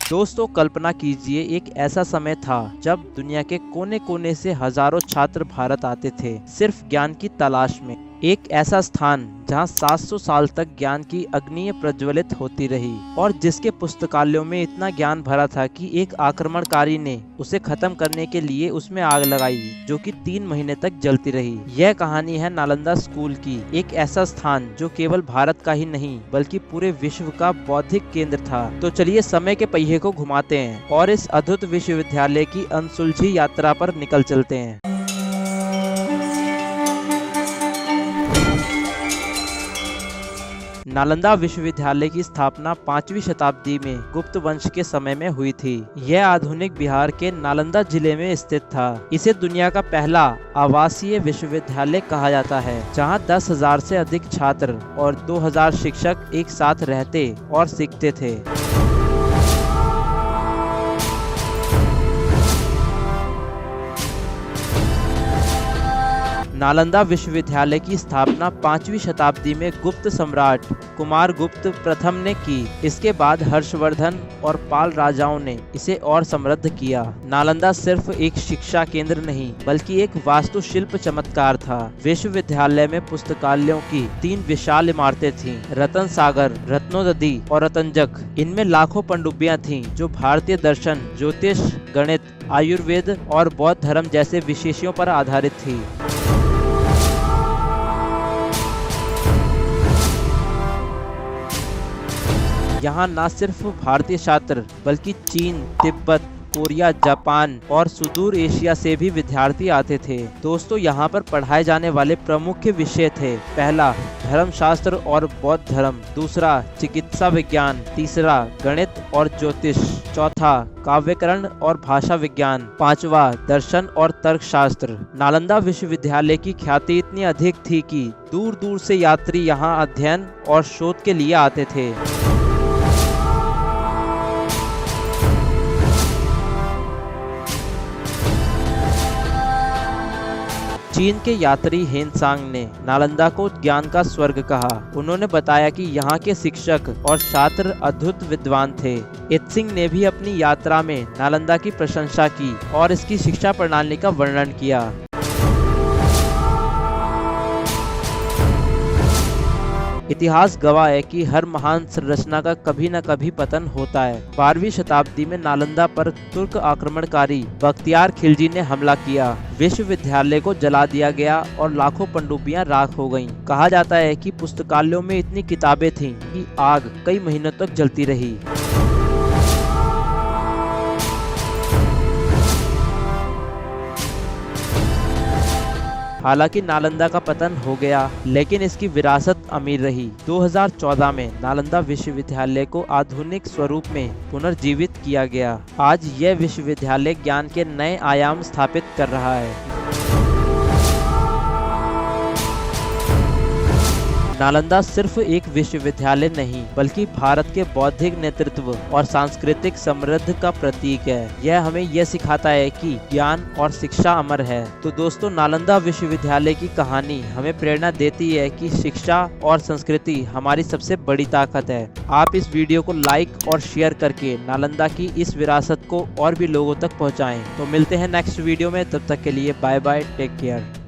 दोस्तों कल्पना कीजिए एक ऐसा समय था जब दुनिया के कोने कोने से हजारों छात्र भारत आते थे सिर्फ ज्ञान की तलाश में। एक ऐसा स्थान जहां 700 साल तक ज्ञान की अग्नि प्रज्वलित होती रही और जिसके पुस्तकालयों में इतना ज्ञान भरा था कि एक आक्रमणकारी ने उसे खत्म करने के लिए उसमें आग लगाई जो कि 3 महीने तक जलती रही। यह कहानी है नालंदा स्कूल की, एक ऐसा स्थान जो केवल भारत का ही नहीं बल्कि पूरे विश्व का बौद्धिक केंद्र था। तो चलिए समय के पहिए को घुमाते हैं और इस अद्भुत विश्वविद्यालय की अनसुलझी यात्रा पर निकल चलते हैं। नालंदा विश्वविद्यालय की स्थापना 5वीं शताब्दी में गुप्त वंश के समय में हुई थी। यह आधुनिक बिहार के नालंदा जिले में स्थित था। इसे दुनिया का पहला आवासीय विश्वविद्यालय कहा जाता है, जहां 10,000 से अधिक छात्र और 2,000 शिक्षक एक साथ रहते और सीखते थे। नालंदा विश्वविद्यालय की स्थापना 5वीं शताब्दी में गुप्त सम्राट कुमार गुप्त प्रथम ने की। इसके बाद हर्षवर्धन और पाल राजाओं ने इसे और समृद्ध किया। नालंदा सिर्फ एक शिक्षा केंद्र नहीं बल्कि एक वास्तुशिल्प चमत्कार था। विश्वविद्यालय में पुस्तकालयों की 3 विशाल इमारतें थीं, रतन सागर, रत्नोदधि और रतंजक। इनमें लाखों पनडुब्बियां थीं जो भारतीय दर्शन, ज्योतिष, गणित, आयुर्वेद और बौद्ध धर्म जैसे विषयों पर आधारित थी। यहाँ न सिर्फ भारतीय छात्र बल्कि चीन, तिब्बत, कोरिया, जापान और सुदूर एशिया से भी विद्यार्थी आते थे। दोस्तों यहाँ पर पढ़ाए जाने वाले प्रमुख विषय थे, पहला धर्मशास्त्र और बौद्ध धर्म, दूसरा चिकित्सा विज्ञान, तीसरा गणित और ज्योतिष, चौथा काव्यकरण और भाषा विज्ञान, पांचवा दर्शन और तर्कशास्त्र। नालंदा विश्वविद्यालय की ख्याति इतनी अधिक थी कि दूर दूर से यात्री यहाँ अध्ययन और शोध के लिए आते थे। चीन के यात्री हेनसांग ने नालंदा को ज्ञान का स्वर्ग कहा। उन्होंने बताया कि यहाँ के शिक्षक और छात्र अद्भुत विद्वान थे। इत्सिंग ने भी अपनी यात्रा में नालंदा की प्रशंसा की और इसकी शिक्षा प्रणाली का वर्णन किया। इतिहास गवाह है कि हर महान संरचना का कभी न कभी पतन होता है। 12वीं शताब्दी में नालंदा पर तुर्क आक्रमणकारी बख्तियार खिलजी ने हमला किया। विश्वविद्यालय को जला दिया गया और लाखों पनडुब्बियां राख हो गईं। कहा जाता है कि पुस्तकालयों में इतनी किताबें थीं कि आग कई महीनों तक जलती रही। हालांकि नालंदा का पतन हो गया लेकिन इसकी विरासत अमीर रही। 2014 में नालंदा विश्वविद्यालय को आधुनिक स्वरूप में पुनर्जीवित किया गया। आज यह विश्वविद्यालय ज्ञान के नए आयाम स्थापित कर रहा है। नालंदा सिर्फ एक विश्वविद्यालय नहीं बल्कि भारत के बौद्धिक नेतृत्व और सांस्कृतिक समृद्धि का प्रतीक है। यह हमें यह सिखाता है कि ज्ञान और शिक्षा अमर है। तो दोस्तों नालंदा विश्वविद्यालय की कहानी हमें प्रेरणा देती है कि शिक्षा और संस्कृति हमारी सबसे बड़ी ताकत है। आप इस वीडियो को लाइक और शेयर करके नालंदा की इस विरासत को और भी लोगों तक पहुँचाएं। तो मिलते हैं नेक्स्ट वीडियो में, तब तक के लिए बाय बाय, टेक केयर।